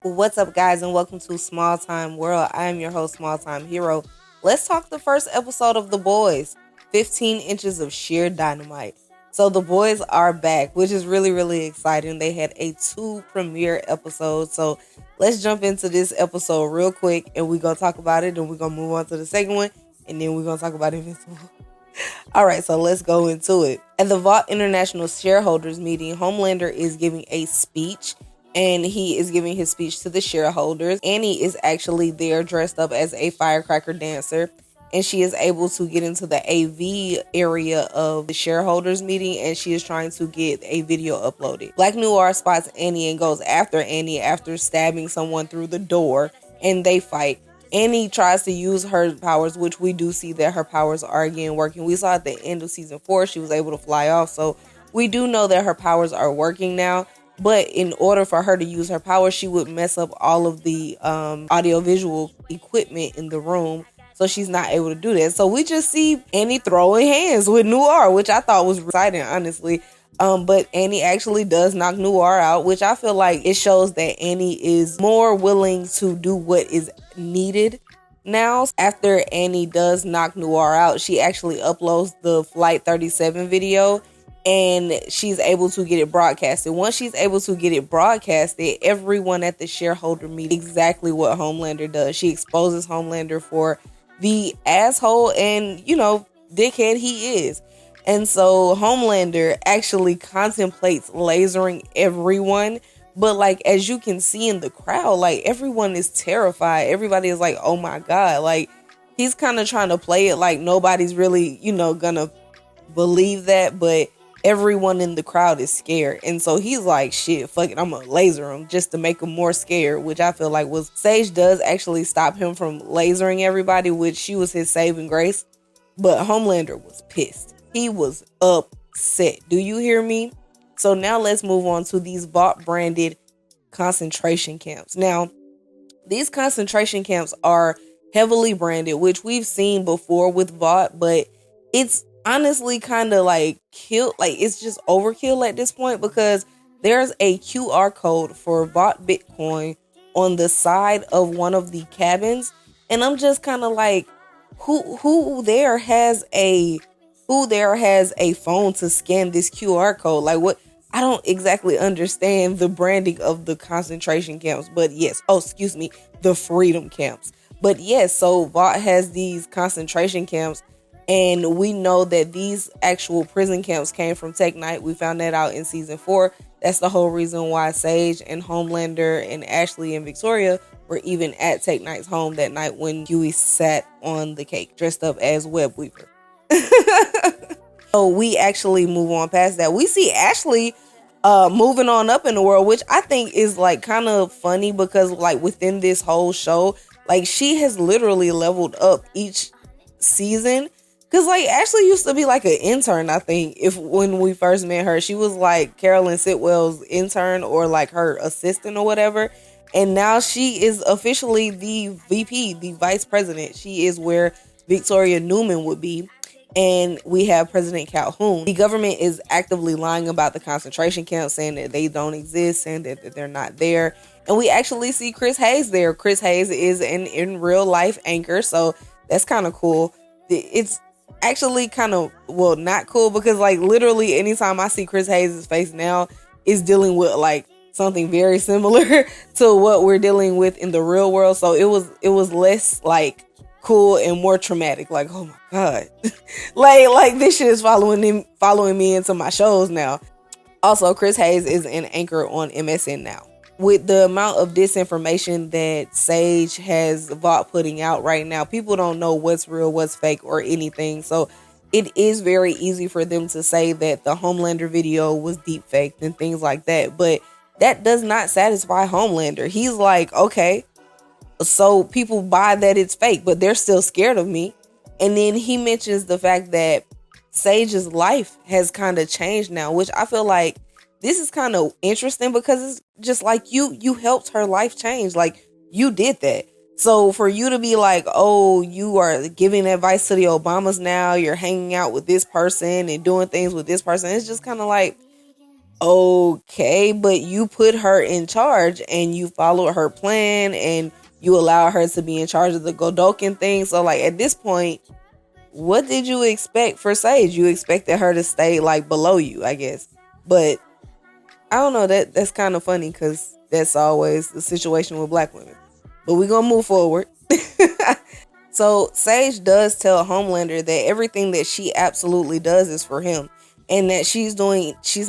What's up, guys, and welcome to Small Time World. I am your host, Small Time Hero. Let's talk the first episode of The Boys, 15 Inches of Sheer Dynamite. So, The Boys are back, which is really, really exciting. They had a 2 premiere episodes. So, let's jump into this episode real quick, and we're going to talk about it, and we're going to move on to the second one, and then we're going to talk about Invincible. All right, so let's go into it. At the Vault International shareholders meeting, Homelander is giving a speech, and he is giving his speech to the shareholders. Annie is actually there dressed up as a firecracker dancer, and she is able to get into the AV area of the shareholders meeting, and she is trying to get a video uploaded. Black Noir spots Annie and goes after Annie after stabbing someone through the door, and they fight. Annie tries to use her powers, which we do see that her powers are again working. We saw at the end of season 4, she was able to fly off. So we do know that her powers are working now. But in order for her to use her powers, she would mess up all of the audiovisual equipment in the room. So she's not able to do that. So we just see Annie throwing hands with Noir, which I thought was exciting, honestly. But Annie actually does knock Noir out, which I feel like it shows that Annie is more willing to do what is needed now. After Annie does knock Noir out, she actually uploads the Flight 37 video, and she's able to get it broadcasted. Once she's able to get it broadcasted, everyone at the shareholder meeting exactly what Homelander does. She exposes Homelander for the asshole and, dickhead he is. And so Homelander actually contemplates lasering everyone. But like, as you can see in the crowd, like everyone is terrified. Everybody is like, oh my God. Like, he's kind of trying to play it like nobody's really, gonna believe that. But everyone in the crowd is scared. And so he's like, shit, fuck it, I'm gonna laser him just to make him more scared, which I feel like was Sage does actually stop him from lasering everybody, which she was his saving grace. But Homelander was pissed. He was upset. Do you hear me? So now let's move on to these Vault branded concentration camps. Now, these concentration camps are heavily branded, which we've seen before with Vault, but it's honestly kind of like it's just overkill at this point, because there's a QR code for Vault Bitcoin on the side of one of the cabins, and I'm just kind of like, who there has a phone to scan this QR code? Like, what? I don't exactly understand the branding of the concentration camps, but yes. Oh, excuse me, the freedom camps. But yes, so Vault has these concentration camps, and we know that these actual prison camps came from Tech Night. We found that out in season 4. That's the whole reason why Sage and Homelander and Ashley and Victoria were even at Tech Night's home that night when Huey sat on the cake dressed up as Web Weaver. So we actually move on past that. We see Ashley moving on up in the world, which I think is like kind of funny, because like within this whole show, like she has literally leveled up each season. Cause like Ashley used to be like an intern, I think, when we first met her. She was like Carolyn Sitwell's intern or like her assistant or whatever. And now she is officially the VP, the vice president. She is where Victoria Newman would be. And we have President Calhoun. The government is actively lying about the concentration camps, saying that they don't exist, saying that they're not there. And we actually see Chris Hayes there. Chris Hayes is an in real life anchor, so that's kind of cool. It's actually kind of, well, not cool, because like literally anytime I see Chris Hayes' face now, is dealing with like something very similar to what we're dealing with in the real world. So it was less like cool and more traumatic. Like, oh my God, like this shit is following me into my shows now. Also, Chris Hayes is an anchor on MSN now. With the amount of disinformation that Sage has Vault putting out right now, people don't know what's real, what's fake, or anything. So it is very easy for them to say that the Homelander video was deep faked and things like that. But that does not satisfy Homelander. He's like, okay, so people buy that it's fake, but they're still scared of me. And then he mentions the fact that Sage's life has kind of changed now, which I feel like this is kind of interesting, because it's just like you helped her life change. Like, you did that. So for you to be like, oh, you are giving advice to the Obamas now, you're hanging out with this person and doing things with this person, it's just kind of like, Okay, but you put her in charge and you followed her plan and you allow her to be in charge of the Godokin thing. So like at this point, what did you expect for Sage? You expected her to stay like below you, I guess. But I don't know, that's kind of funny because that's always the situation with black women. But we're gonna move forward. So Sage does tell Homelander that everything that she absolutely does is for him, and that she's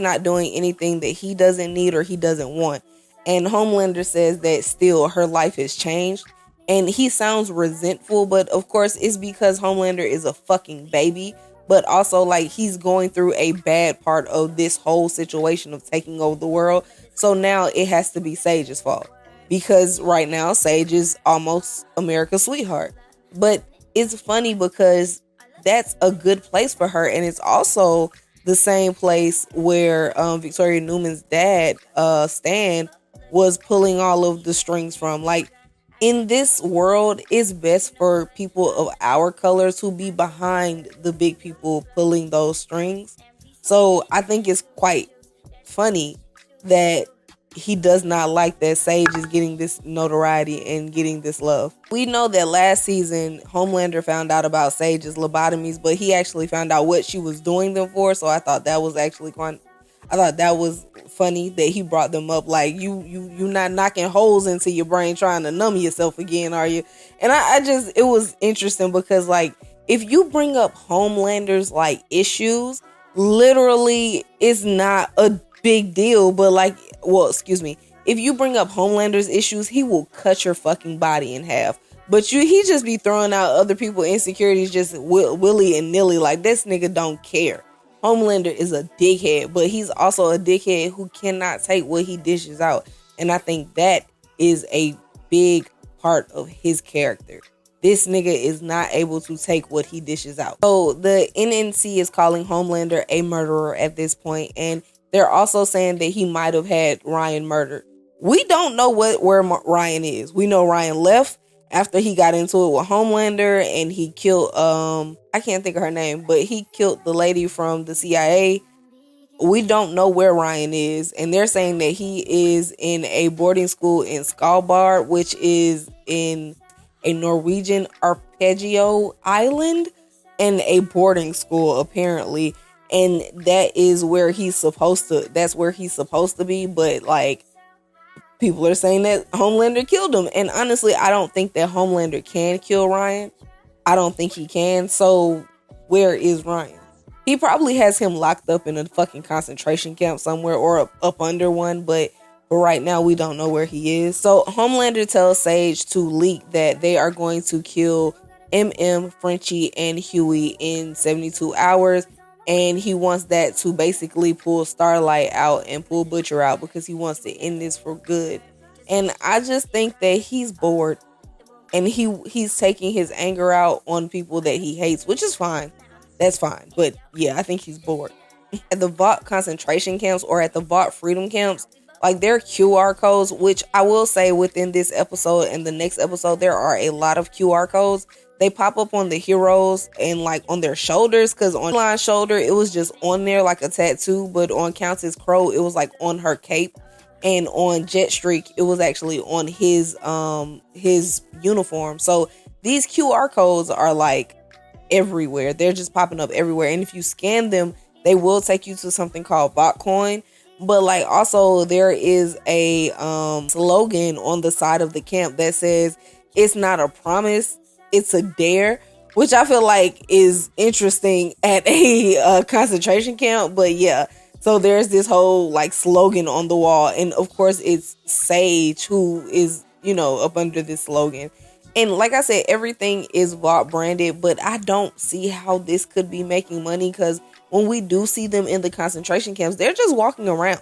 not doing anything that he doesn't need or he doesn't want. And Homelander says that still her life has changed, and he sounds resentful, but of course it's because Homelander is a fucking baby, but also like he's going through a bad part of this whole situation of taking over the world. So now it has to be Sage's fault because right now Sage is almost America's sweetheart. But it's funny because that's a good place for her, and it's also the same place where Victoria Newman's dad, Stan, was pulling all of the strings from. Like in this world, it's best for people of our color to be behind the big people pulling those strings. So I think it's quite funny that he does not like that Sage is getting this notoriety and getting this love. We know that last season, Homelander found out about Sage's lobotomies, but he actually found out what she was doing them for. So I thought that was actually I thought that was funny that he brought them up. Like you not knocking holes into your brain trying to numb yourself again, are you? And I just, it was interesting because like if you bring up Homelander's like issues, literally it's not a big deal, but like, well, excuse me, if you bring up Homelander's issues, he will cut your fucking body in half. But he just be throwing out other people's insecurities just willy and nilly. Like this nigga don't care. Homelander is a dickhead, but he's also a dickhead who cannot take what he dishes out. And I think that is a big part of his character. This nigga is not able to take what he dishes out. So the NNC is calling Homelander a murderer at this point, and they're also saying that he might have had Ryan murdered. We don't know where Ryan is. We know Ryan left after he got into it with Homelander and he killed, I can't think of her name, but he killed the lady from the CIA. We don't know where Ryan is. And they're saying that he is in a boarding school in Svalbard, which is in a Norwegian arpeggio island, and a boarding school apparently. And that is where that's where he's supposed to be. But like, people are saying that Homelander killed him. And honestly, I don't think that Homelander can kill Ryan. I don't think he can. So where is Ryan? He probably has him locked up in a fucking concentration camp somewhere or up under one. But right now, we don't know where he is. So Homelander tells Sage to leak that they are going to kill Frenchie, and Huey in 72 hours. And he wants that to basically pull Starlight out and pull Butcher out because he wants to end this for good. And I just think that he's bored and he's taking his anger out on people that he hates, which is fine. That's fine. But yeah, I think he's bored. At the Vought concentration camps or at the Vought freedom camps, like their QR codes, which I will say within this episode and the next episode, there are a lot of QR codes. They pop up on the heroes and like on their shoulders, because on Line's shoulder, it was just on there like a tattoo. But on Countess Crow, it was like on her cape. And on Jetstreak, it was actually on his uniform. So these QR codes are like everywhere. They're just popping up everywhere. And if you scan them, they will take you to something called Botcoin. But like also there is a slogan on the side of the camp that says, "It's not a promise, it's a dare," which I feel like is interesting at a concentration camp. But yeah, so there's this whole like slogan on the wall, and of course it's Sage who is, you know, up under this slogan. And like I said, everything is Vought branded, but I don't see how this could be making money, because when we do see them in the concentration camps, they're just walking around.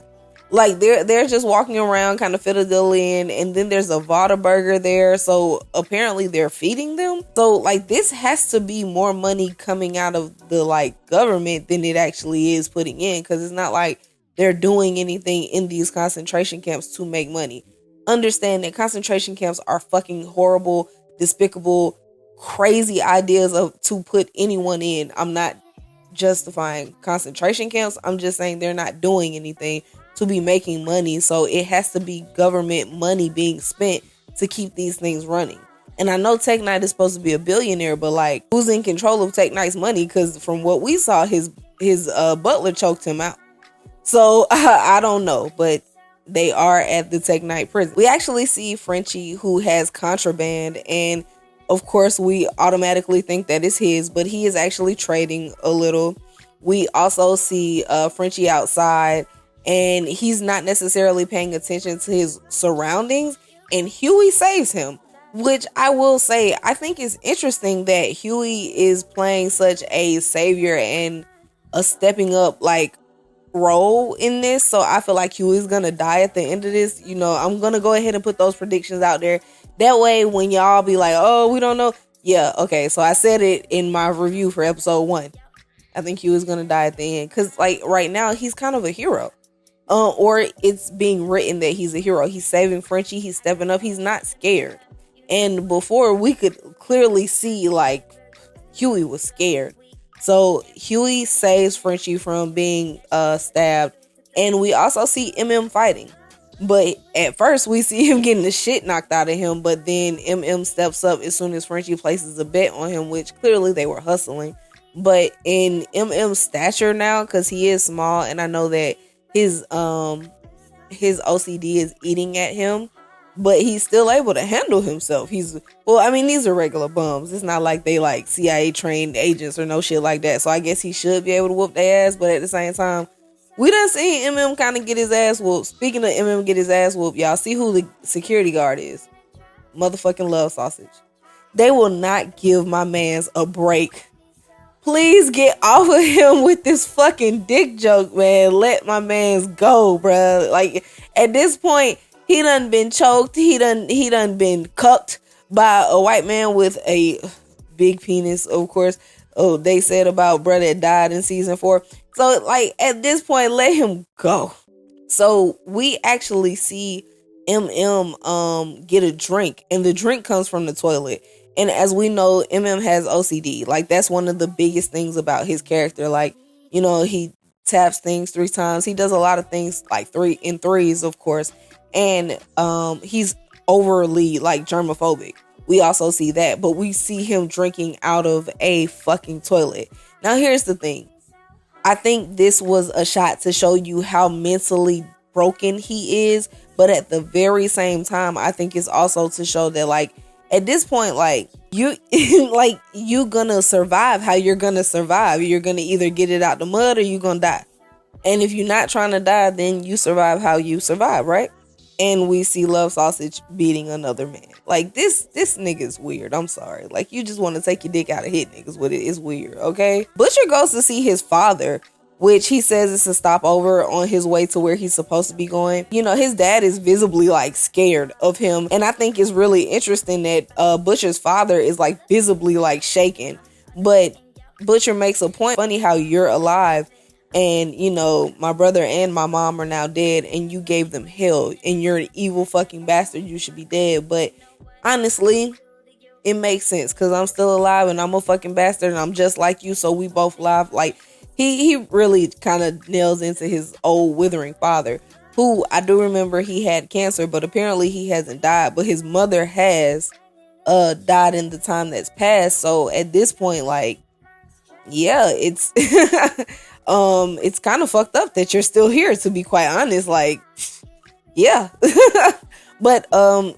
Like they're just walking around kind of fiddle-diddling, and then there's a Burger there, so apparently they're feeding them. So like this has to be more money coming out of the like government than it actually is putting in, because it's not like they're doing anything in these concentration camps to make money. Understand that concentration camps are fucking horrible, despicable, crazy ideas to put anyone in. I'm not justifying concentration camps. I'm just saying they're not doing anything to be making money. So it has to be government money being spent to keep these things running. And I know Tech Knight is supposed to be a billionaire, but like, who's in control of Tech Knight's money? Because from what we saw, his butler choked him out. So I don't know, but they are at the Tech Knight prison. We actually see Frenchie, who has contraband, and of course we automatically think that it's his, but he is actually trading a little. We also see Frenchie outside, and he's not necessarily paying attention to his surroundings, and Huey saves him. Which I will say, I think it's interesting that Huey is playing such a savior and a stepping up like role in this. So I feel like Huey's gonna die at the end of this. You know, I'm gonna go ahead and put those predictions out there. That way, when y'all be like, oh, we don't know. Yeah, okay. So I said it in my review for episode 1. I think Huey's gonna die at the end. Because like right now, he's kind of a hero. Or it's being written that he's a hero. He's saving Frenchie. He's stepping up. He's not scared. And before, we could clearly see like Huey was scared. So Huey saves Frenchie from being stabbed. And we also see MM fighting. But at first we see him getting the shit knocked out of him. But then MM steps up as soon as Frenchie places a bet on him, which clearly they were hustling. But in MM's stature now, because he is small, and I know that his OCD is eating at him, but he's still able to handle himself. These are regular bums. It's not like they like CIA trained agents or no shit like that. So I guess he should be able to whoop their ass. But at the same time, we done seen MM kind of get his ass whooped. Speaking of MM get his ass whooped, y'all see who the security guard is? Motherfucking Love Sausage. They will not give my mans a break. Please get off of him with this fucking dick joke, man. Let my mans go, bruh. Like, at this point, he done been choked. He done been cucked by a white man with a big penis, of course. Oh, they said about brother that died in season 4. So, like, at this point, let him go. So, we actually see MM get a drink, and the drink comes from the toilet. And as we know, MM has OCD. Like, that's one of the biggest things about his character. Like, you know, he taps things 3 times. He does a lot of things like 3 in threes, of course. And he's overly like germophobic. We also see that, but we see him drinking out of a fucking toilet. Now, here's the thing. I think this was a shot to show you how mentally broken he is, but at the very same time, I think it's also to show that like at this point, like you like you gonna survive how you're gonna survive. You're gonna either get it out the mud or you're gonna die. And if you're not trying to die, then you survive how you survive, right? And we see Love Sausage beating another man. Like, this nigga's weird. I'm sorry. Like, you just want to take your dick out and hit niggas with it. It's weird, okay? Butcher goes to see his father, which he says is a stopover on his way to where he's supposed to be going. You know, his dad is visibly, like, scared of him. And I think it's really interesting that Butcher's father is, like, visibly, like, shaken. But Butcher makes a point. Funny how you're alive. And, you know, my brother and my mom are now dead, and you gave them hell, and you're an evil fucking bastard. You should be dead. But honestly, it makes sense because I'm still alive and I'm a fucking bastard and I'm just like you. So we both live. Like, he really kind of nails into his old withering father, who I do remember he had cancer, but apparently he hasn't died. But his mother has died in the time that's passed. So at this point, like, yeah, it's it's kind of fucked up that you're still here, to be quite honest. Like, yeah. But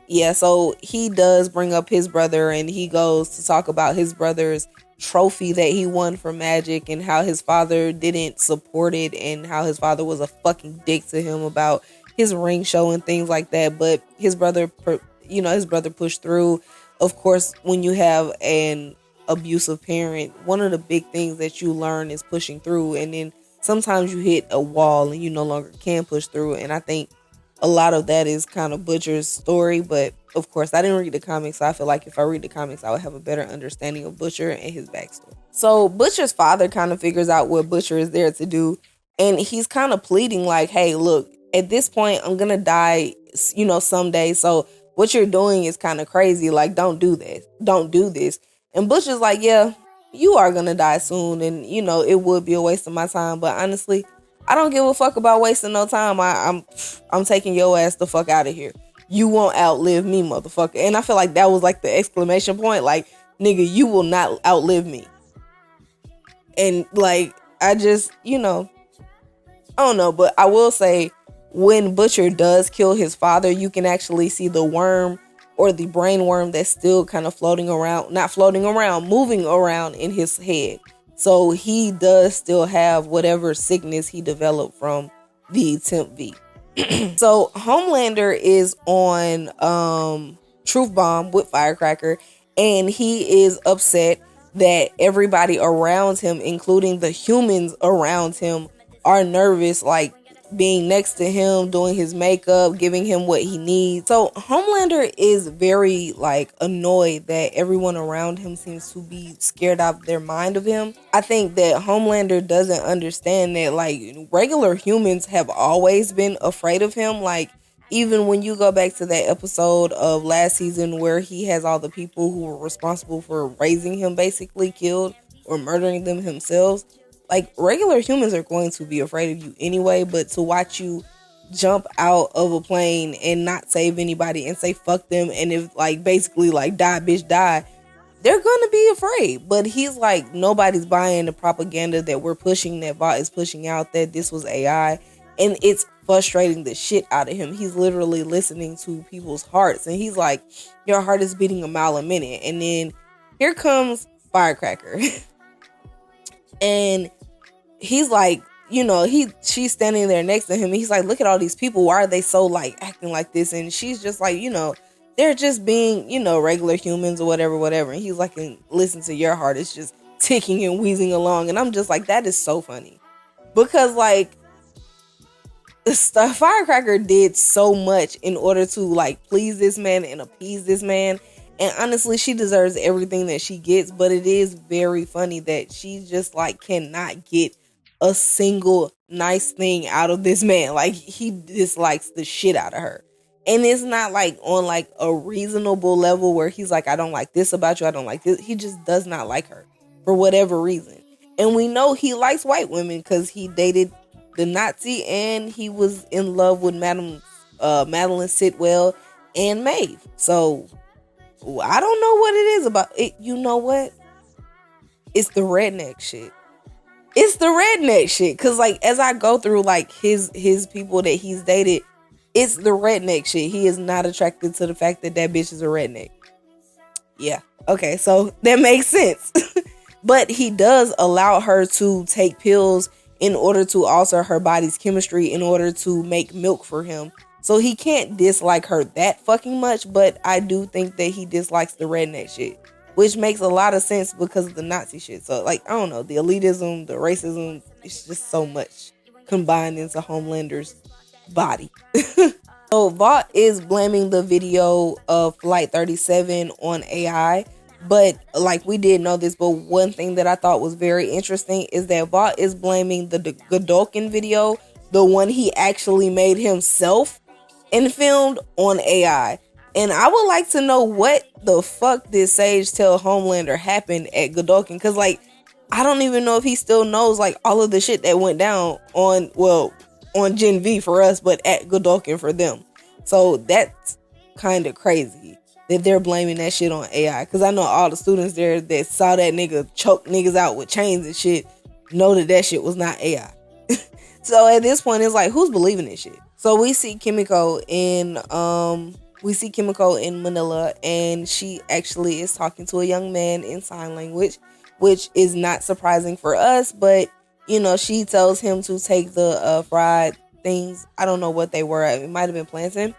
yeah, so he does bring up his brother, and he goes to talk about his brother's trophy that he won for Magic and how his father didn't support it and how his father was a fucking dick to him about his ring show and things like that. But his brother pushed through. Of course, when you have an abusive parent, one of the big things that you learn is pushing through, and then sometimes you hit a wall and you no longer can push through. And I think a lot of that is kind of Butcher's story, but of course I didn't read the comics, so I feel like if I read the comics I would have a better understanding of Butcher and his backstory. So Butcher's father kind of figures out what Butcher is there to do, and he's kind of pleading like, hey, look, at this point I'm gonna die, you know, someday, so what you're doing is kind of crazy. Like, don't do this. And Butcher's like, yeah, you are gonna die soon, and you know, it would be a waste of my time, but honestly, I don't give a fuck about wasting no time. I'm taking your ass the fuck out of here. You won't outlive me, motherfucker. And I feel like that was like the exclamation point. Like, nigga, you will not outlive me. And like, I just, I don't know, but I will say when Butcher does kill his father, you can actually see the worm or the brain worm that's still kind of moving around in his head. So he does still have whatever sickness he developed from the Temp V. So Homelander is on Truth Bomb with Firecracker, and he is upset that everybody around him, including the humans around him, are nervous, like being next to him, doing his makeup, giving him what he needs. So Homelander is very like annoyed that everyone around him seems to be scared out of their mind of him. I think that Homelander doesn't understand that like regular humans have always been afraid of him. Like, even when you go back to that episode of last season where he has all the people who were responsible for raising him basically killed or murdering them themselves. Like, regular humans are going to be afraid of you anyway, but to watch you jump out of a plane and not save anybody and say fuck them, and if like basically like die bitch die, they're gonna be afraid. But he's like, nobody's buying the propaganda that we're pushing, that Vought is pushing out, that this was AI, and it's frustrating the shit out of him. He's literally listening to people's hearts, and he's like, your heart is beating a mile a minute. And then here comes Firecracker and he's like, she's standing there next to him, and he's like, look at all these people, why are they so like acting like this? And she's just like, they're just being, regular humans or whatever. And he's like, and listen to your heart, it's just ticking and wheezing along. And I'm just like, that is so funny, because like the Firecracker did so much in order to like please this man and appease this man. And honestly, she deserves everything that she gets, but it is very funny that she just like cannot get a single nice thing out of this man. Like, he dislikes the shit out of her. And it's not like on like a reasonable level where he's like, I don't like this about you, I don't like this. He just does not like her for whatever reason. And we know he likes white women because he dated the Nazi and he was in love with Madeline Sitwell and Maeve. So I don't know what it is about it. You know what? It's the redneck shit. It's the redneck shit. Cause like, as I go through like his people that he's dated, it's the redneck shit. He is not attracted to the fact that bitch is a redneck. Yeah. Okay. So that makes sense. But he does allow her to take pills in order to alter her body's chemistry in order to make milk for him. So he can't dislike her that fucking much, but I do think that he dislikes the redneck shit, which makes a lot of sense because of the Nazi shit. So like, I don't know, the elitism, the racism, it's just so much combined into Homelander's body. So Vought is blaming the video of Flight 37 on AI. But like, we did know this, but one thing that I thought was very interesting is that Vought is blaming the Godolkin video, the one he actually made himself and filmed, on AI. And I would like to know what the fuck did Sage tell Homelander happened at Godolkin, because like, I don't even know if he still knows like all of the shit that went down on Gen V for us, but at Godolkin for them. So that's kind of crazy that they're blaming that shit on AI, because I know all the students there that saw that nigga choke niggas out with chains and shit know that shit was not AI. So at this point, it's like, who's believing this shit? So we see Kimiko in Manila, and she actually is talking to a young man in sign language, which is not surprising for us, but she tells him to take the fried things, I don't know what they were, it might have been plantain,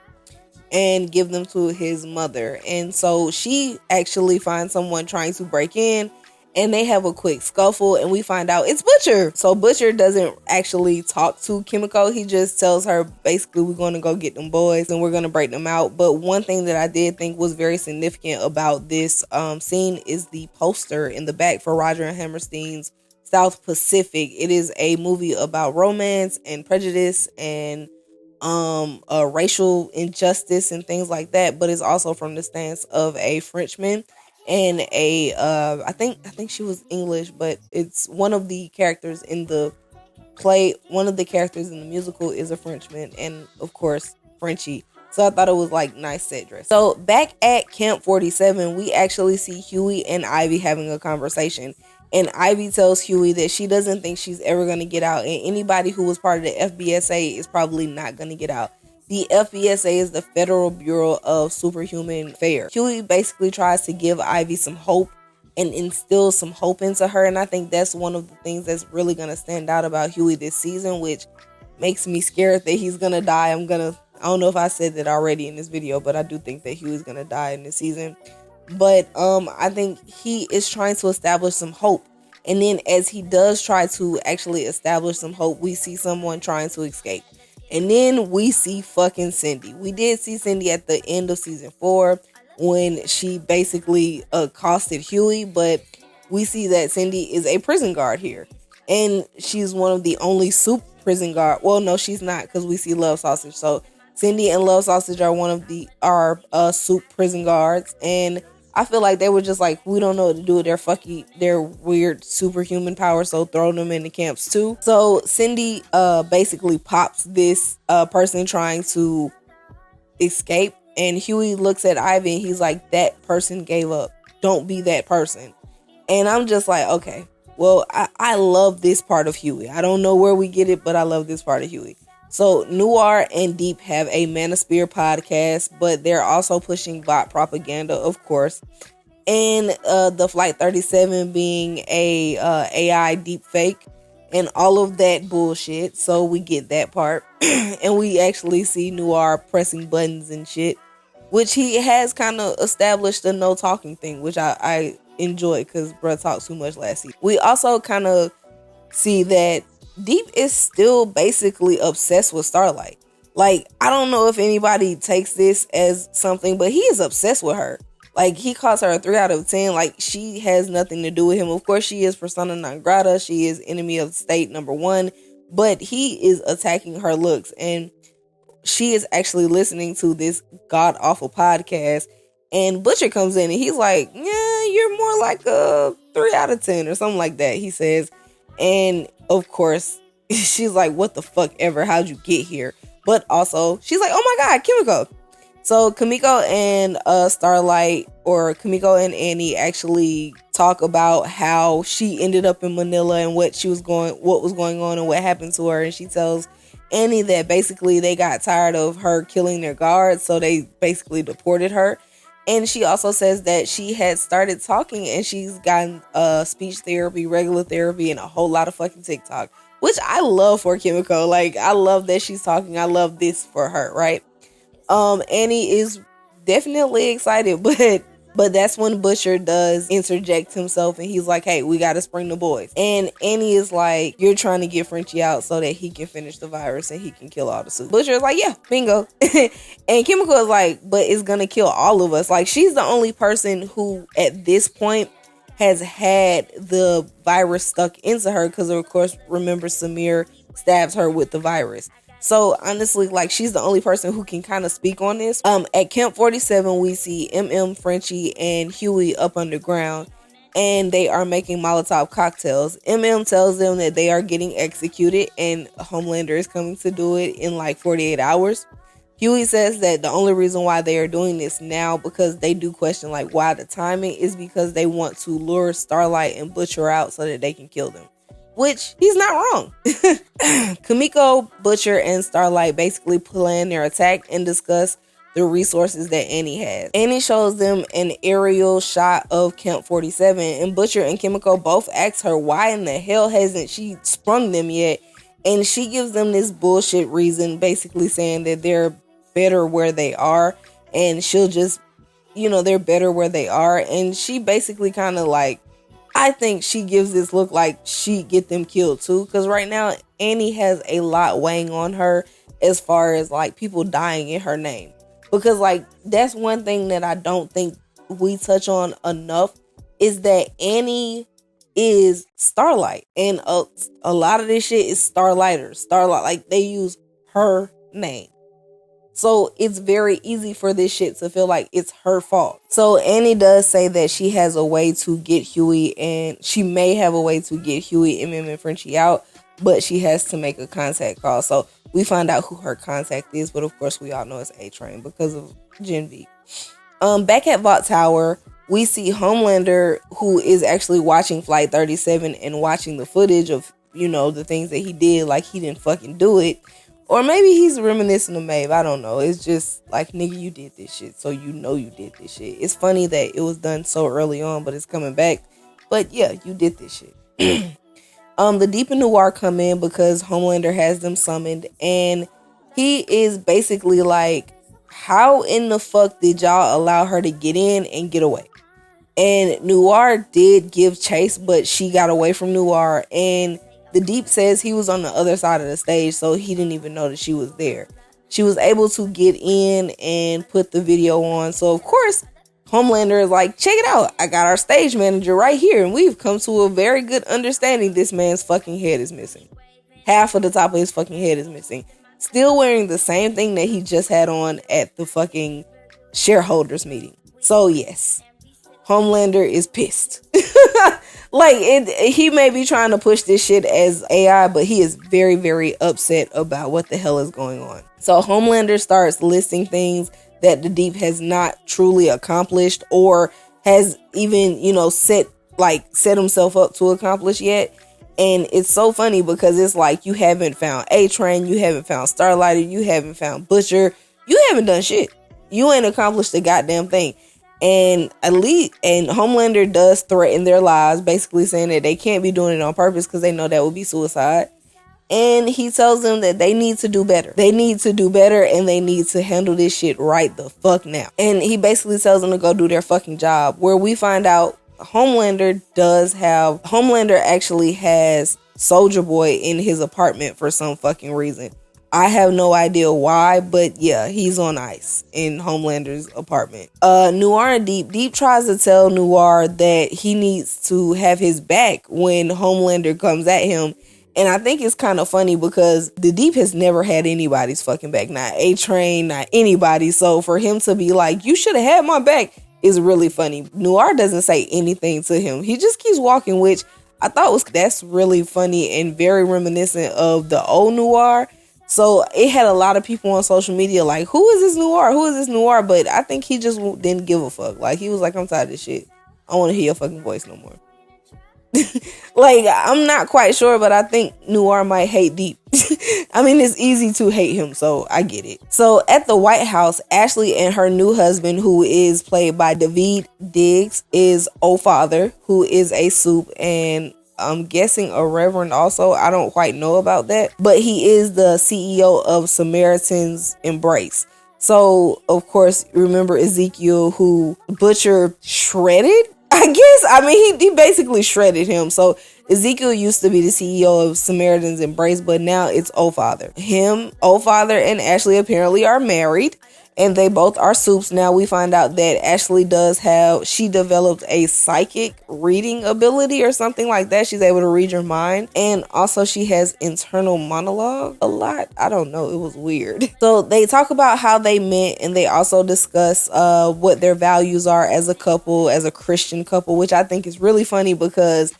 and give them to his mother. And so she actually finds someone trying to break in, and they have a quick scuffle, and we find out it's Butcher. So Butcher doesn't actually talk to Kimiko. He just tells her, basically, we're going to go get them boys and we're going to break them out. But one thing that I did think was very significant about this scene is the poster in the back for Roger and Hammerstein's South Pacific. It is a movie about romance and prejudice and racial injustice and things like that, but it's also from the stance of a Frenchman and I think she was English, but it's one of the characters in the play one of the characters in the musical is a Frenchman, and of course Frenchie. So I thought it was like nice set dress. So back at Camp 47, we actually see Huey and Ivy having a conversation. And Ivy tells Huey that she doesn't think she's ever going to get out. And anybody who was part of the FBSA is probably not going to get out. The FBSA is the Federal Bureau of Superhuman Affairs. Huey basically tries to give Ivy some hope and instill some hope into her. And I think that's one of the things that's really going to stand out about Huey this season, which makes me scared that he's going to die. I don't know if I said that already in this video, but I do think that Huey's gonna die in this season. But I think he is trying to establish some hope. And then as he does try to actually establish some hope, we see someone trying to escape. And then we see fucking Cindy. We did see Cindy at the end of season 4 when she basically accosted Huey, but we see that Cindy is a prison guard here. And she's one of the only soup prison guard. Well, no, she's not, because we see Love Sausage. So Cindy and Love Sausage are one of the soup prison guards, and I feel like they were just like, we don't know what to do with their weird superhuman power, so throw them in the camps too. So Cindy basically pops this person trying to escape, and Huey looks at Ivy and he's like, that person gave up. Don't be that person. And I'm just like, okay, well, I love this part of Huey. I don't know where we get it, but I love this part of Huey. So Noir and Deep have a Manosphere podcast, but they're also pushing bot propaganda, of course. And the Flight 37 being a AI deep fake and all of that bullshit. So we get that part. And we actually see Noir pressing buttons and shit, which he has kind of established a no talking thing, which I enjoy because bruh talked too much last season. We also kind of see that Deep is still basically obsessed with Starlight. Like, I don't know if anybody takes this as something, but he is obsessed with her. Like, he calls her a 3 out of 10. Like, she has nothing to do with him. Of course, she is persona non grata. She is enemy of the state #1. But he is attacking her looks. And she is actually listening to this god-awful podcast. And Butcher comes in and he's like, yeah, you're more like a 3 out of 10 or something like that, he says. And of course, she's like, what the fuck ever? How'd you get here? But also, she's like, oh my God, Kimiko. So Kimiko and Starlight, or Kimiko and Annie, actually talk about how she ended up in Manila and what was going on and what happened to her. And she tells Annie that basically they got tired of her killing their guards, so they basically deported her. And she also says that she had started talking and she's gotten speech therapy, regular therapy, and a whole lot of fucking TikTok, which I love for Kimiko. Like, I love that she's talking. I love this for her, right? Annie is definitely excited, but that's when Butcher does interject himself and he's like, hey, we gotta spring the boys. And Annie is like, you're trying to get Frenchie out so that he can finish the virus and he can kill all the suits. Butcher is like, yeah, bingo. And Kimiko is like, but it's gonna kill all of us. Like, she's the only person who at this point has had the virus stuck into her, because of course, remember, Samir stabs her with the virus. So honestly, like, she's the only person who can kind of speak on this. At Camp 47, we see Frenchie, and Huey up underground, and they are making Molotov cocktails. tells them that they are getting executed, and Homelander is coming to do it in like 48 hours. Huey says that the only reason why they are doing this now, because they do question like why the timing, is because they want to lure Starlight and Butcher out so that they can kill them. Which, he's not wrong. Kimiko, Butcher, and Starlight basically plan their attack and discuss the resources that Annie has. Annie shows them an aerial shot of Camp 47, and Butcher and Kimiko both ask her why in the hell hasn't she sprung them yet. And she gives them this bullshit reason, basically saying that they're better where they are, and she'll just, they're better where they are. And she basically kind of like, I think she gives this look like she get them killed too, because right now Annie has a lot weighing on her as far as like people dying in her name. Because like, that's one thing that I don't think we touch on enough, is that Annie is Starlight, and a lot of this shit is Starlight, like they use her name. So it's very easy for this shit to feel like it's her fault. So Annie does say that she has a way to get Huey, and she may have a way to get Huey, and Frenchie out. but she has to make a contact call. So we find out who her contact is, but of course we all know it's A-Train because of Gen V. Back at Vault Tower, we see Homelander, who is actually watching Flight 37 and watching the footage of, the things that he did, like he didn't fucking do it. Or maybe he's reminiscing of Maeve. I don't know. It's just like, nigga, you did this shit, so you did this shit. It's funny that it was done so early on, but it's coming back. But yeah, you did this shit. The Deep and Noir come in because Homelander has them summoned, and he is basically like, how in the fuck did y'all allow her to get in and get away? And Noir did give chase, but she got away from Noir, and the Deep says he was on the other side of the stage, so he didn't even know that she was there. She was able to get in and put the video on. So, of course, Homelander is like, check it out. I got our stage manager right here, and we've come to a very good understanding. This man's fucking head is missing. Half of the top of his fucking head is missing. Still wearing the same thing that he just had on at the fucking shareholders meeting. So, yes, Homelander is pissed. He may be trying to push this shit as AI, but he is very, very upset about what the hell is going on. So Homelander starts listing things that the Deep has not truly accomplished or has even, set himself up to accomplish yet. And it's so funny because it's like, you haven't found A-Train, you haven't found Starlighter, you haven't found Butcher, you haven't done shit. You ain't accomplished a goddamn thing. And Homelander does threaten their lives, basically saying that they can't be doing it on purpose because they know that would be suicide. And he tells them that they need to do better. They need to do better, and they need to handle this shit right the fuck now. And he basically tells them to go do their fucking job, where we find out Homelander actually has Soulja Boy in his apartment for some fucking reason. I have no idea why, but yeah, he's on ice in Homelander's apartment. Noir and Deep tries to tell Noir that he needs to have his back when Homelander comes at him. And I think it's kind of funny because the Deep has never had anybody's fucking back. Not A-Train, not anybody. So for him to be like, you should have had my back, is really funny. Noir doesn't say anything to him. He just keeps walking, which I thought that's really funny and very reminiscent of the old Noir. So it had a lot of people on social media like, who is this Noir? Who is this Noir? But I think he just didn't give a fuck. Like, he was like, I'm tired of this shit. I don't want to hear your fucking voice no more. I'm not quite sure, but I think Noir might hate Deep. I mean, it's easy to hate him, so I get it. So at the White House, Ashley and her new husband, who is played by Daveed Diggs, is O-Father, who is a soup, and I'm guessing a reverend also. I don't quite know about that. But he is the CEO of Samaritan's Embrace. So, of course, remember Ezekiel, who Butcher shredded? I guess. I mean, he basically shredded him. So, Ezekiel used to be the CEO of Samaritan's Embrace, but now it's O-Father. O-Father, and Ashley apparently are married. And they both are soups. Now we find out that Ashley she developed a psychic reading ability or something like that. She's able to read your mind. And also she has internal monologue a lot. I don't know. It was weird. So they talk about how they met, and they also discuss what their values are as a couple, as a Christian couple, which I think is really funny because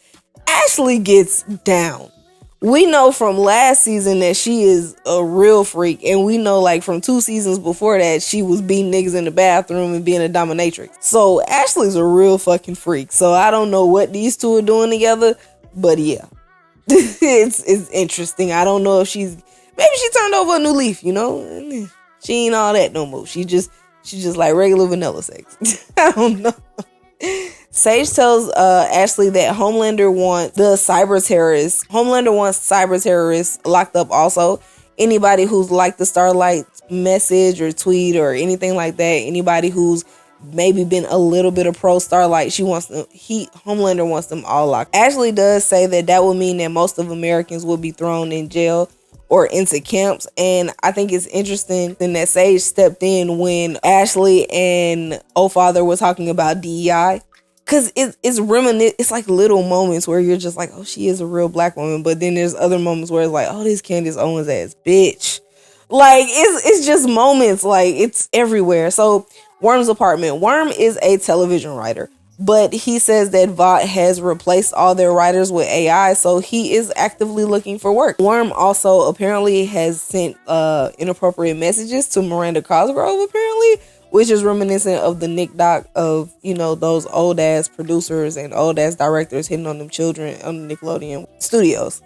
Ashley gets down. We know from last season that she is a real freak. And we know from 2 seasons before that, she was beating niggas in the bathroom and being a dominatrix. So Ashley's a real fucking freak. So I don't know what these two are doing together. But yeah, it's interesting. I don't know if maybe she turned over a new leaf, She ain't all that no more. She just like regular vanilla sex. I don't know. Sage tells Ashley that Homelander wants cyber terrorists locked up also. Anybody who's liked the Starlight message or tweet or anything like that, anybody who's maybe been a little bit of pro Starlight, Homelander wants them all locked. Ashley does say that would mean that most of Americans will be thrown in jail or into camps. And I think it's interesting that Sage stepped in when Ashley and O-Father were talking about DEI. Because it's like little moments where you're just like, oh, she is a real black woman. But then there's other moments where it's like, oh, this Candace Owens ass bitch. It's just moments. It's everywhere. So Worm's apartment. Worm is a television writer. But he says that Vought has replaced all their writers with AI, so he is actively looking for work. Worm also apparently has sent inappropriate messages to Miranda Cosgrove, apparently, which is reminiscent of the Nick Doc of, those old ass producers and old ass directors hitting on them children on the Nickelodeon studios.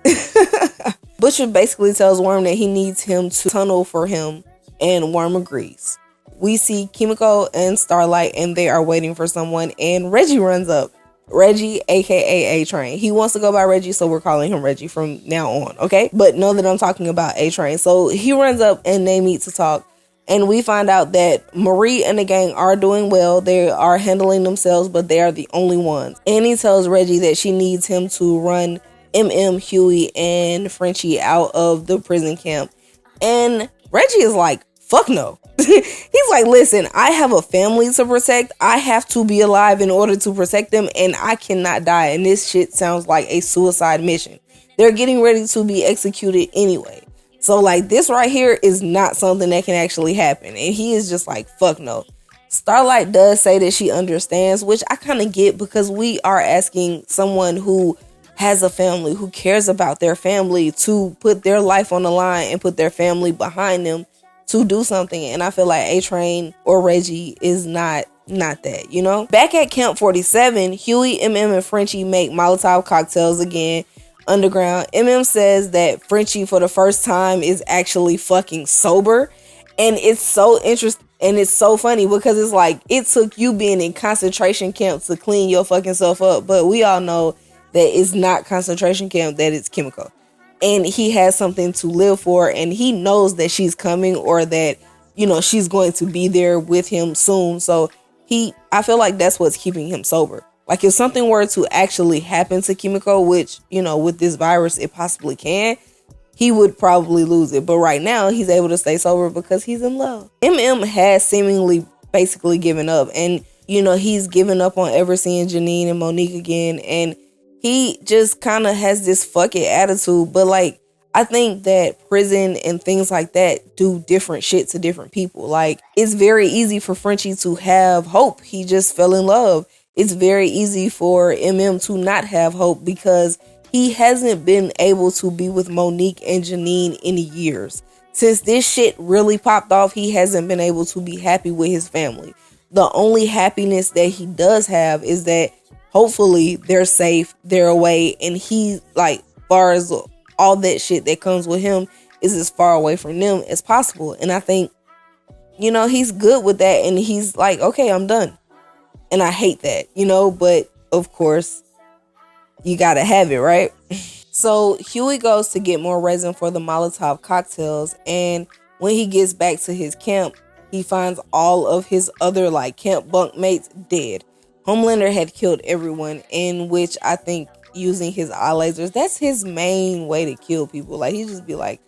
Butcher basically tells Worm that he needs him to tunnel for him, and Worm agrees. We see Kimiko and Starlight, and they are waiting for someone, and Reggie runs up. Reggie, aka A-Train. He wants to go by Reggie, so we're calling him Reggie from now on, okay? But know that I'm talking about A-Train. So he runs up, and they meet to talk, and we find out that Marie and the gang are doing well. They are handling themselves, but they are the only ones. And he tells Reggie that she needs him to run Huey, and Frenchie out of the prison camp. And Reggie is like, fuck no. He's like, listen, I have a family to protect. I have to be alive in order to protect them, and I cannot die. And this shit sounds like a suicide mission. They're getting ready to be executed anyway. So like, this right here is not something that can actually happen. And he is just like, fuck no. Starlight does say that she understands, which I kind of get, because we are asking someone who has a family, who cares about their family, to put their life on the line and put their family behind them to do something. And I feel like A-Train or Reggie is not that, Back at Camp 47, Huey, and Frenchie make Molotov cocktails again underground. Says that Frenchie for the first time is actually fucking sober. And it's so interesting. And it's so funny because it's like, it took you being in concentration camps to clean your fucking self up. But we all know that it's not concentration camp, that it's Kimiko. And he has something to live for, and he knows that she's coming, or that, she's going to be there with him soon. So I feel like that's what's keeping him sober. Like, if something were to actually happen to Kimiko, which, with this virus, it possibly can, he would probably lose it. But right now, he's able to stay sober because he's in love. Has seemingly basically given up, and, he's given up on ever seeing Janine and Monique again, and he just kind of has this fuck it attitude. But like, I think that prison and things like that do different shit to different people. Like, it's very easy for Frenchie to have hope. He just fell in love. It's very easy for to not have hope because he hasn't been able to be with Monique and Janine in years. Since this shit really popped off, he hasn't been able to be happy with his family. The only happiness that he does have is that hopefully they're safe, they're away, and he, like, far as all that shit that comes with him, is as far away from them as possible. And I think, he's good with that, and he's like, okay, I'm done. And I hate that, but of course, you gotta have it, right? So Huey goes to get more resin for the Molotov cocktails, and when he gets back to his camp, he finds all of his other, like, camp bunk mates dead. Homelander had killed everyone, in which I think using his eye lasers, that's his main way to kill people. Like, he just be like,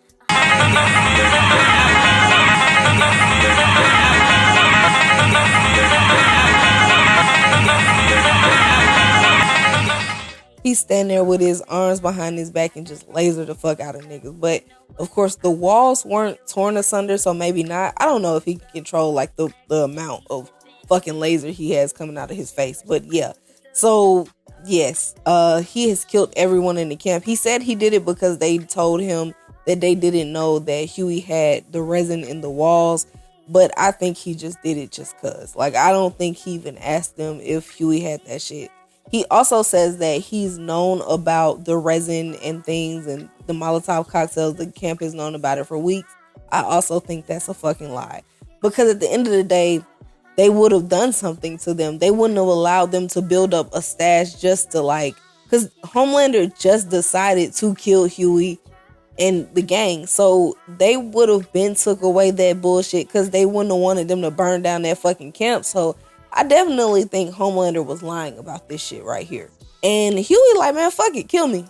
he's standing there with his arms behind his back and just laser the fuck out of niggas. But of course, the walls weren't torn asunder, so maybe not. I don't know if he can control, like, the amount of fucking laser he has coming out of his face. But yeah, so yes, he has killed everyone in the camp. He said he did it because they told him that they didn't know that Huey had the resin in the walls. But I think he just did it just cause. Like, I don't think he even asked them if Huey had that shit. He also says that he's known about the resin and things and the Molotov cocktails. The camp has known about it for weeks. I also think that's a fucking lie. Because at the end of the day, they would have done something to them. They wouldn't have allowed them to build up a stash just to, like, because Homelander just decided to kill Huey and the gang. So they would have been took away that bullshit because they wouldn't have wanted them to burn down that fucking camp. So I definitely think Homelander was lying about this shit right here. And Huey like, man, fuck it, kill me.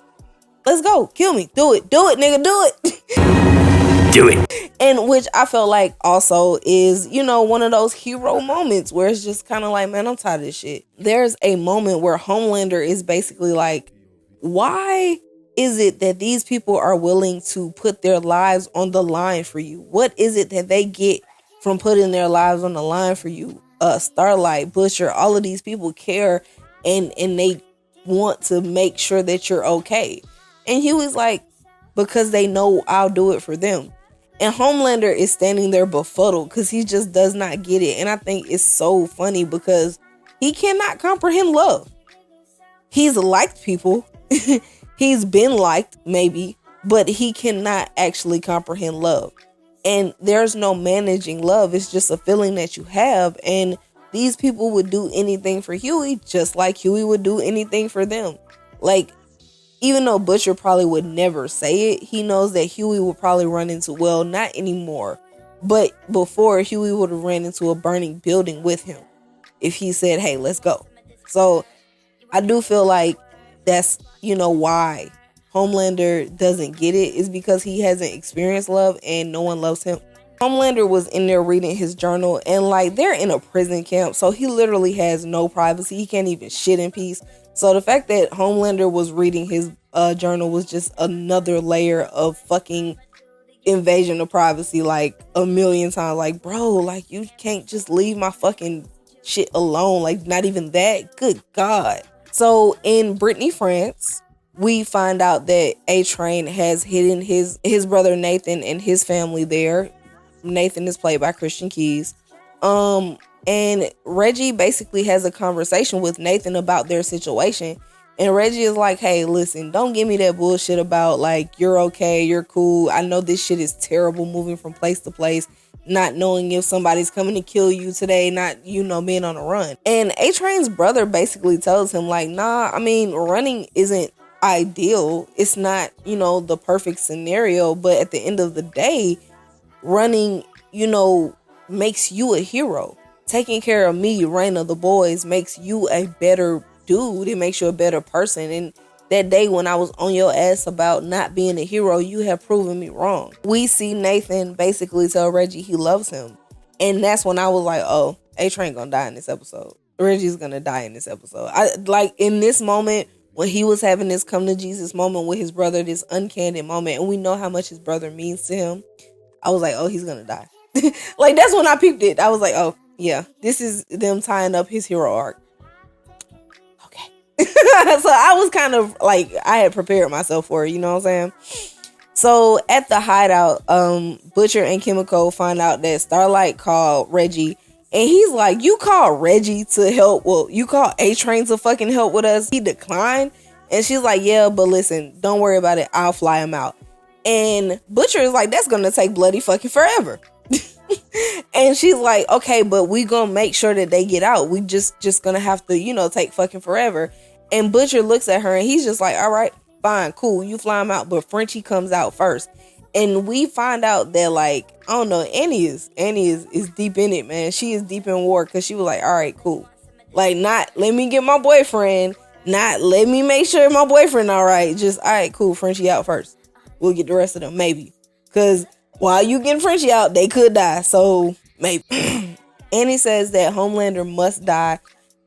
Let's go, kill me. Do it, nigga, do it. Do it. And which I felt like also is, one of those hero moments where it's just kind of like, man, I'm tired of this shit. There's a moment where Homelander is basically like, why is it that these people are willing to put their lives on the line for you? What is it that they get from putting their lives on the line for you? Starlight, Butcher, all of these people care, and they want to make sure that you're okay. And Huey's like, because they know I'll do it for them. And Homelander is standing there befuddled because he just does not get it. And I think it's so funny because he cannot comprehend love. He's liked people. He's been liked, maybe, but he cannot actually comprehend love. And there's no managing love. It's just a feeling that you have. And these people would do anything for Huey, just like Huey would do anything for them. Like, even though Butcher probably would never say it, he knows that Huey will probably run into, well, not anymore, but before, Huey would have ran into a burning building with him if he said, hey, let's go. So I do feel like that's, why Homelander doesn't get it, is because he hasn't experienced love and no one loves him. Homelander was in there reading his journal, and like, they're in a prison camp, so he literally has no privacy. He can't even shit in peace. So the fact that Homelander was reading his journal was just another layer of fucking invasion of privacy, like a million times. Like, bro, like, you can't just leave my fucking shit alone. Like, not even that. Good God. So in Brittany, France, we find out that A-Train has hidden his brother Nathan and his family there. Nathan is played by Christian Keys. And Reggie basically has a conversation with Nathan about their situation. And Reggie is like, hey, listen, don't give me that bullshit about like, you're okay, you're cool. I know this shit is terrible, moving from place to place, not knowing if somebody's coming to kill you today, not, being on a run. And A-Train's brother basically tells him like, nah, I mean, running isn't ideal. It's not, the perfect scenario. But at the end of the day, running, makes you a hero. Taking care of me, Raina, the boys, makes you a better dude. It makes you a better person. And that day when I was on your ass about not being a hero, you have proven me wrong. We see Nathan basically tell Reggie he loves him. And that's when I was like, oh, A-Train gonna die in this episode. Reggie's gonna die in this episode. In this moment, when he was having this come to Jesus moment with his brother, this uncandid moment, and we know how much his brother means to him, I was like, oh, he's gonna die. Like, that's when I peeped it. I was like, oh, yeah, this is them tying up his hero arc. Okay. So I was kind of like, I had prepared myself for it, you know what I'm saying? So at the hideout, Butcher and Kimiko find out that Starlight called Reggie, and he's like, you called Reggie to help? Well, you called A-Train to fucking help with us? He declined. And she's like, yeah, but listen, don't worry about it. I'll fly him out. And Butcher is like, that's gonna take bloody fucking forever. And she's like, okay, but we gonna make sure that they get out. We just gonna have to, take fucking forever. And Butcher looks at her and he's just like, all right, fine, cool, you fly him out, but Frenchie comes out first. And we find out that, like, I don't know, Annie is deep in it, man. She is deep in war, because she was like, all right, cool. Like, not let me get my boyfriend, not let me make sure my boyfriend all right. Just, all right, cool, Frenchie out first. We'll get the rest of them, maybe. Because while you getting Frenchie out, they could die. So, maybe. Annie says that Homelander must die.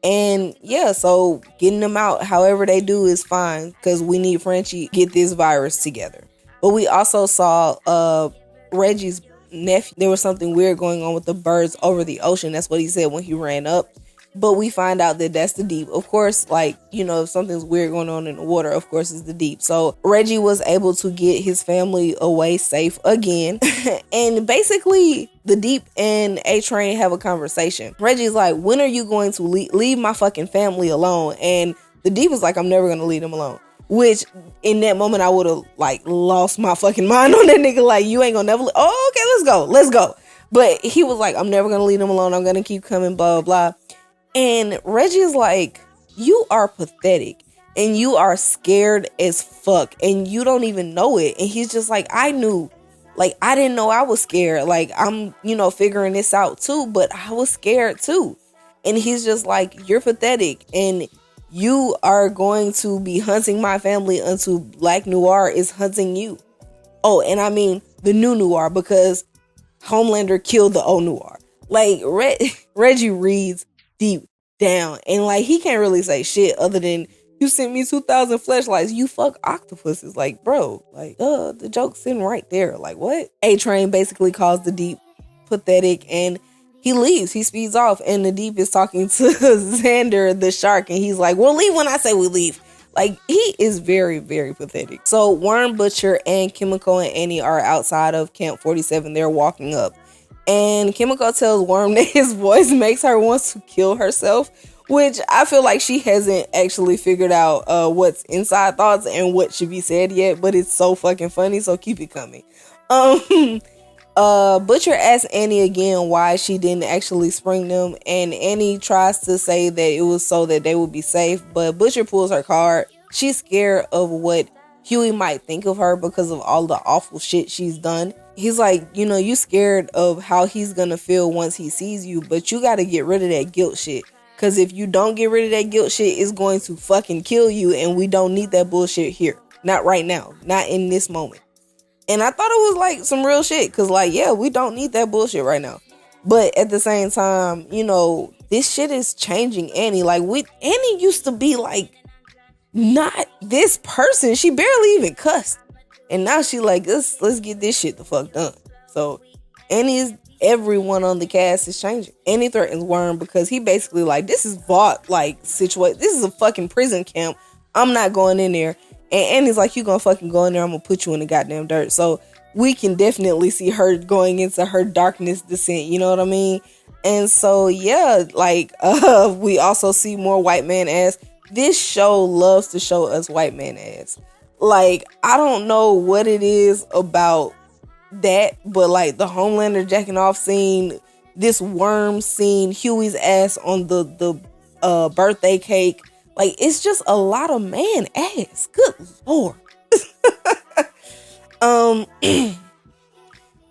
And, yeah, so getting them out however they do is fine. Because we need Frenchie to get this virus together. But we also saw Reggie's nephew. There was something weird going on with the birds over the ocean. That's what he said when he ran up. But we find out that that's the deep. Of course, like, if something's weird going on in the water, of course, it's the deep. So Reggie was able to get his family away safe again. And basically, the deep and A-Train have a conversation. Reggie's like, when are you going to leave my fucking family alone? And the deep is like, I'm never going to leave them alone. Which, in that moment, I would have, like, lost my fucking mind on that nigga. Like, you ain't gonna never... Oh, okay, let's go. But he was like, I'm never gonna leave them alone. I'm gonna keep coming, blah, blah, blah. And Reggie's like, you are pathetic. And you are scared as fuck. And you don't even know it. And he's just like, I knew. Like, I didn't know I was scared. Like, I'm, figuring this out, too. But I was scared, too. And he's just like, you're pathetic. And... you are going to be hunting my family until Black Noir is hunting you. Oh, and I mean the new Noir, because Homelander killed the old Noir. Like, Reggie reads deep down. And, like, he can't really say shit other than, you sent me 2,000 fleshlights. You fuck octopuses. Like, bro, like, the joke's sitting right there. Like, what? A-Train basically calls the deep pathetic. And he leaves. He speeds off, and the Deep is talking to Xander the shark, and he's like, we'll leave when I say we leave. Like, he is very, very pathetic. So Worm, Butcher, and Kimiko and Annie are outside of Camp 47. They're walking up, and Kimiko tells Worm that his voice makes her want to kill herself, which I feel like she hasn't actually figured out what's inside thoughts and what should be said yet, but it's so fucking funny, so keep it coming. Butcher asks Annie again why she didn't actually spring them, and Annie tries to say that it was so that they would be safe, but Butcher pulls her card. She's scared of what Huey might think of her because of all the awful shit she's done. He's like, you scared of how he's gonna feel once he sees you, but you gotta get rid of that guilt shit, because if you don't get rid of that guilt shit, it's going to fucking kill you, and we don't need that bullshit here. Not right now. Not in this moment. And I thought it was like some real shit, because like, yeah, we don't need that bullshit right now. But at the same time, this shit is changing Annie. Like, Annie used to be like not this person. She barely even cussed. And now she like, let's get this shit the fuck done. So everyone on the cast is changing. Annie threatens Worm because he basically like, this is Vought like situation. This is a fucking prison camp. I'm not going in there. And Annie's like, you gonna fucking go in there, I'm gonna put you in the goddamn dirt. So we can definitely see her going into her darkness descent, you know what I mean? And so, yeah, like, we also see more white man ass. This show loves to show us white man ass. Like, I don't know what it is about that, but like the Homelander jacking off scene, this Worm scene, Huey's ass on the birthday cake. Like, it's just a lot of man ass. Good Lord.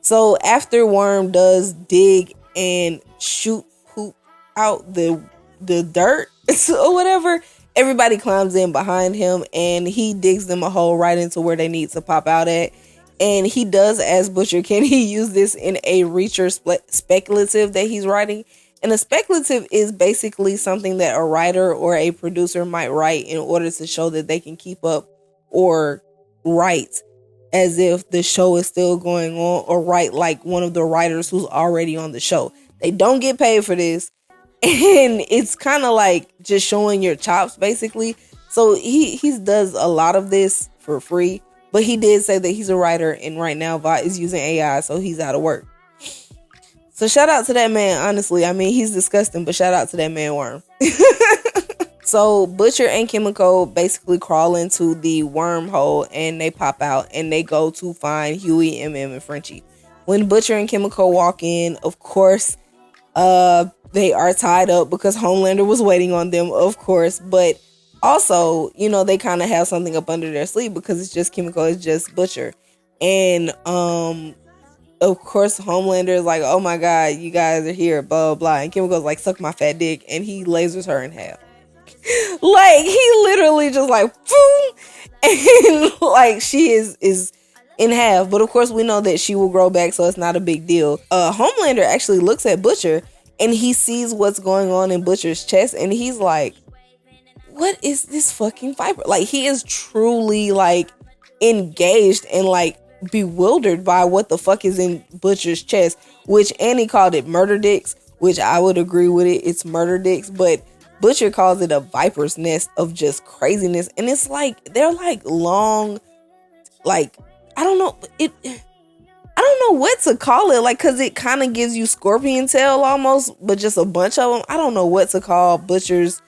So after Worm does dig and shoot poop out the dirt or whatever, everybody climbs in behind him, and he digs them a hole right into where they need to pop out at. And he does ask Butcher, can he use this in a Reacher speculative that he's writing? And a speculative is basically something that a writer or a producer might write in order to show that they can keep up or write as if the show is still going on, or write like one of the writers who's already on the show. They don't get paid for this. And it's kind of like just showing your chops, basically. So he does a lot of this for free. But he did say that he's a writer, and right now Vought is using AI, so he's out of work. So shout out to that man, honestly. I mean, he's disgusting, but shout out to that man Worm. So Butcher and Kimiko basically crawl into the wormhole, and they pop out, and they go to find Huey, MM, and Frenchie. When Butcher and Kimiko walk in, of course, they are tied up because Homelander was waiting on them, of course. But also, they kind of have something up under their sleeve because it's just Kimiko, it's just Butcher. And, of course, Homelander is like, oh my God, you guys are here, blah, blah, blah. And Kimiko's like, suck my fat dick. And he lasers her in half. Like, he literally just like, boom. And like, she is in half. But of course, we know that she will grow back, so it's not a big deal. Homelander actually looks at Butcher, and he sees what's going on in Butcher's chest. And he's like, what is this fucking fiber? Like, he is truly like engaged and like bewildered by what the fuck is in Butcher's chest, which Annie called it murder dicks, which I would agree with it. It's murder dicks, but Butcher calls it a viper's nest of just craziness. And it's like, they're like long, like, I don't know what to call it, like, because it kind of gives you scorpion tail almost, but just a bunch of them. I don't know what to call Butcher's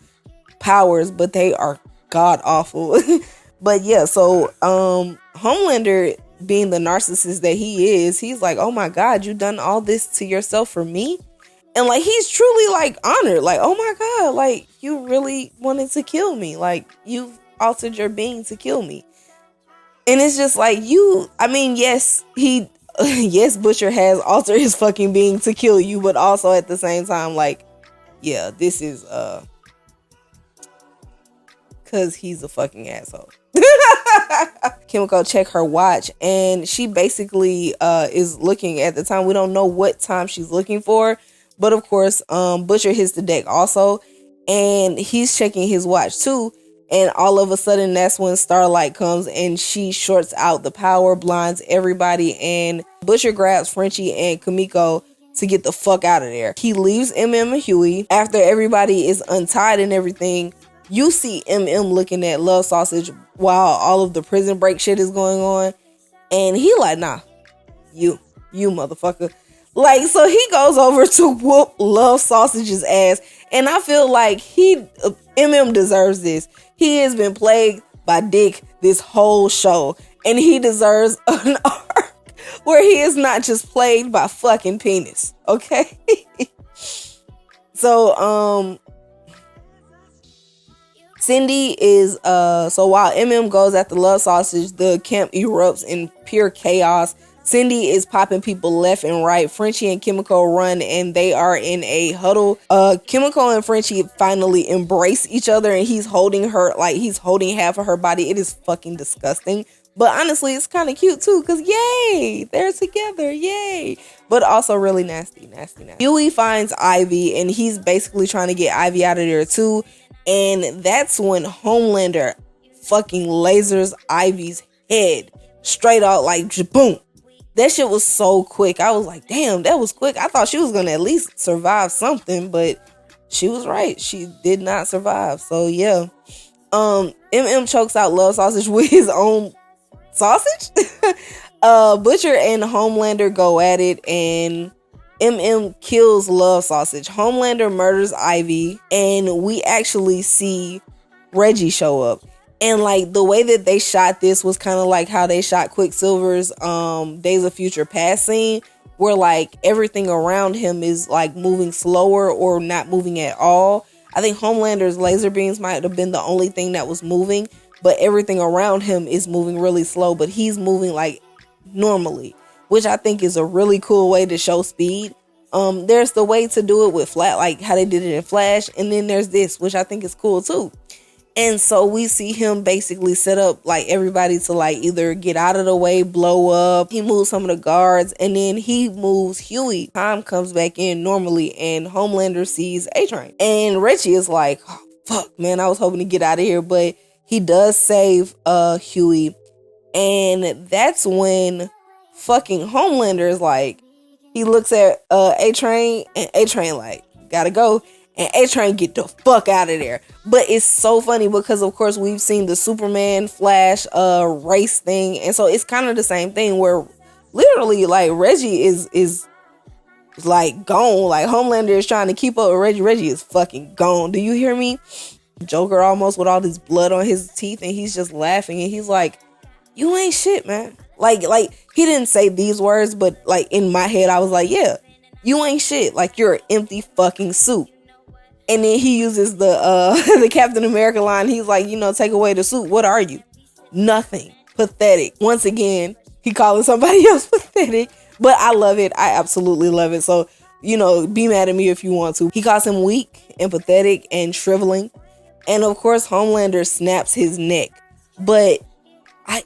powers, but they are god awful. But yeah, so Homelander, being the narcissist that he is, he's like, oh my God, you done all this to yourself for me? And like, he's truly like honored, like, oh my God, like, you really wanted to kill me, like, you've altered your being to kill me. And it's just like, yes, yes, Butcher has altered his fucking being to kill you, but also at the same time, like, yeah, this is because he's a fucking asshole. Kimiko check her watch, and she basically is looking at the time. We don't know what time she's looking for, but of course, Butcher hits the deck also, and he's checking his watch too. And all of a sudden, that's when Starlight comes, and she shorts out the power, blinds everybody, and Butcher grabs Frenchie and Kimiko to get the fuck out of there. He leaves MM and Huey. After everybody is untied and everything, you see MM looking at Love Sausage while all of the prison break shit is going on. And he like, nah, you motherfucker. Like, so he goes over to whoop Love Sausage's ass. And I feel like MM deserves this. He has been plagued by dick this whole show. And he deserves an arc where he is not just plagued by fucking penis. Okay? So, Cindy is, so while MM goes after Love Sausage, the camp erupts in pure chaos. Cindy is popping people left and right. Frenchie and Chemical run and they are in a huddle. Chemical and Frenchie finally embrace each other and he's holding her, like he's holding half of her body. It is fucking disgusting. But honestly, it's kind of cute too, because yay, they're together, yay. But also really nasty. Huey finds Ivy and he's basically trying to get Ivy out of there too. And that's when Homelander fucking lasers Ivy's head straight out, like boom. That shit was so quick. I was like, damn, that was quick. I thought she was gonna at least survive something, but she was right. She did not survive. So yeah. MM chokes out Love Sausage with his own sausage. Butcher and Homelander go at it and MM kills Love Sausage. Homelander murders Ivy and we actually see Reggie show up. And like the way that they shot this was kind of like how they shot Quicksilver's Days of Future Past scene, where like everything around him is like moving slower or not moving at all. I think Homelander's laser beams might have been the only thing that was moving, but everything around him is moving really slow, but he's moving like normally, which I think is a really cool way to show speed. There's the way to do it with Flat, like how they did it in Flash, and then there's this, which I think is cool too. And so we see him basically set up like everybody to like either get out of the way, blow up. He moves some of the guards and then he moves Huey. Time comes back in normally and Homelander sees A-Train. And Reggie is like, oh, fuck, man, I was hoping to get out of here. But he does save Huey. And that's when fucking Homelander is like, he looks at A-Train and A-Train like, gotta go. And A-Train get the fuck out of there. But it's so funny because, of course, we've seen the Superman Flash race thing. And so it's kind of the same thing where literally, like, Reggie is like, gone. Like, Homelander is trying to keep up with Reggie. Reggie is fucking gone. Do you hear me? Joker almost with all this blood on his teeth. And he's just laughing. And he's like, you ain't shit, man. Like, he didn't say these words. But, like, in my head, I was like, yeah, you ain't shit. Like, you're an empty fucking suit. And then he uses the the Captain America line. He's like, you know, take away the suit. What are you? Nothing. Pathetic. Once again, he calling somebody else pathetic. But I love it. I absolutely love it. So, you know, be mad at me if you want to. He calls him weak and pathetic and shriveling. And of course, Homelander snaps his neck. But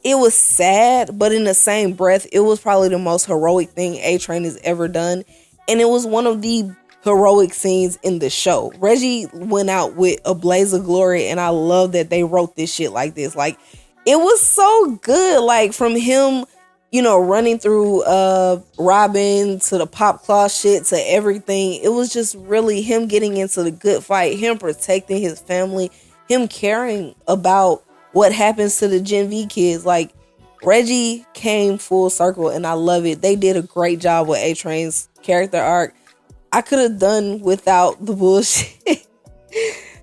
it was sad. But in the same breath, it was probably the most heroic thing A-Train has ever done. And it was one of the heroic scenes in the show. Reggie went out with a blaze of glory and I love that they wrote this shit like this. Like, it was so good. Like, from him, you know, running through Robin to the pop claw shit to everything. It was just really him getting into the good fight, him protecting his family, him caring about what happens to the Gen V kids. Like, Reggie came full circle and I love it. They did a great job with A-Train's character arc. I could have done without the bullshit,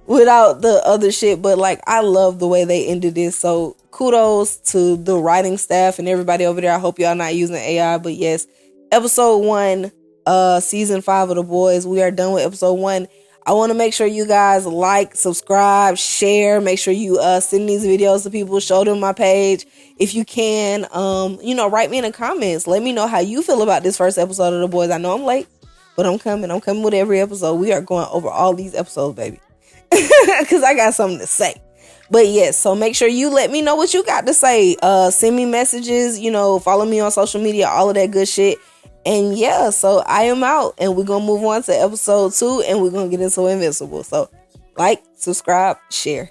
without the other shit, but like, I love the way they ended this. So kudos to the writing staff and everybody over there. I hope y'all not using AI, but yes, episode 1, season 5 of The Boys. We are done with episode 1. I want to make sure you guys like, subscribe, share. Make sure you send these videos to people, show them my page. If you can, you know, write me in the comments. Let me know how you feel about this first episode of The Boys. I know I'm late, but I'm coming with every episode. We are going over all these episodes, baby. Because I got something to say. But yes, so make sure you let me know what you got to say. Send me messages, you know, follow me on social media, all of that good shit. And yeah, so I am out. And we're going to move on to episode 2. And we're going to get into Invincible. So like, subscribe, share.